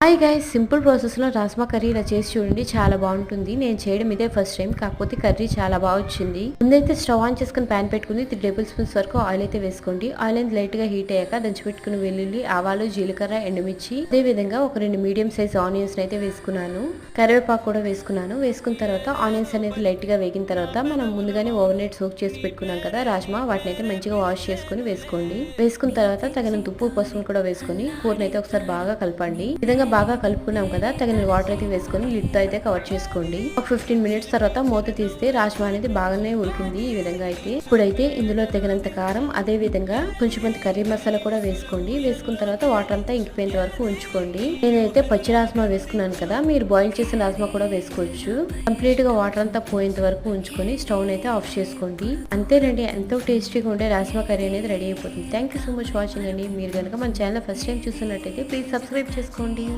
Hi guys, simple ప్రాసెస్లో rajma curry ఇలా చేసి చూడండి. చాలా బాగుంటుంది. నేను చేయడం ఇదే ఫస్ట్ టైం, కాకపోతే కర్రీ చాలా బాగా వచ్చింది. ముందైతే స్టవ్ ఆన్ చేసుకుని ప్యాన్ పెట్టుకుని 3 టేబుల్ స్పూన్స్ వరకు ఆయిల్ అయితే వేసుకోండి. ఆయిల్ అయితే లైట్ గా హీట్ అయ్యాక దంచిపెట్టుకుని వెల్లుల్లి, ఆవాలు, జీలకర్ర, ఎండుమిర్చి, అదే విధంగా ఒక 2 మీడియం సైజ్ ఆనియన్స్ అయితే వేసుకున్నాను. కరివేపాకు కూడా వేసుకున్నాను. వేసుకున్న తర్వాత ఆనియన్స్ అనేది లైట్ గా వేగిన తర్వాత మనం ముందుగానే ఓవర్ నైట్ సోక్ చేసి పెట్టుకున్నాం కదా రాజ్మా, వాటిని అయితే మంచిగా వాష్ చేసుకుని వేసుకోండి. వేసుకున్న తర్వాత తగినంత ఉప్పు, పసుపు కూడా వేసుకుని కూరని అయితే ఒకసారి బాగా కలపండి. ఈ విధంగా బాగా కలుపుకున్నాం కదా, తగిన వాటర్ అయితే వేసుకొని లిడ్ తో అయితే కవర్ చేసుకోండి. ఒక 15 మినిట్స్ తర్వాత మూత తీస్తే రాజ్మా అనేది బాగానే ఉడికింది. ఈ విధంగా అయితే ఇప్పుడైతే ఇందులో తగినంత కారం, అదే విధంగా కొంచెం కర్రీ మసాలా కూడా వేసుకోండి. వేసుకున్న తర్వాత వాటర్ అంతా ఇంకిపోయేంత వరకు ఉంచుకోండి. నేనైతే పచ్చి రాజ్మా వేసుకున్నాను కదా, మీరు బాయిల్ చేసిన రాజ్మా కూడా వేసుకోవచ్చు. కంప్లీట్ గా వాటర్ అంతా పోయేంత వరకు ఉంచుకొని స్టవ్ అయితే ఆఫ్ చేసుకోండి. అంతేనండి, ఎంతో టేస్టీగా ఉండే రాజ్మా కర్రీ అనేది రెడీ అయిపోతుంది. Thank you so much watching అండి. మీరు కనుక మన ఛానల్ ఫస్ట్ టైం చూస్తున్నట్టయితే ప్లీజ్ సబ్స్క్రైబ్ చేసుకోండి.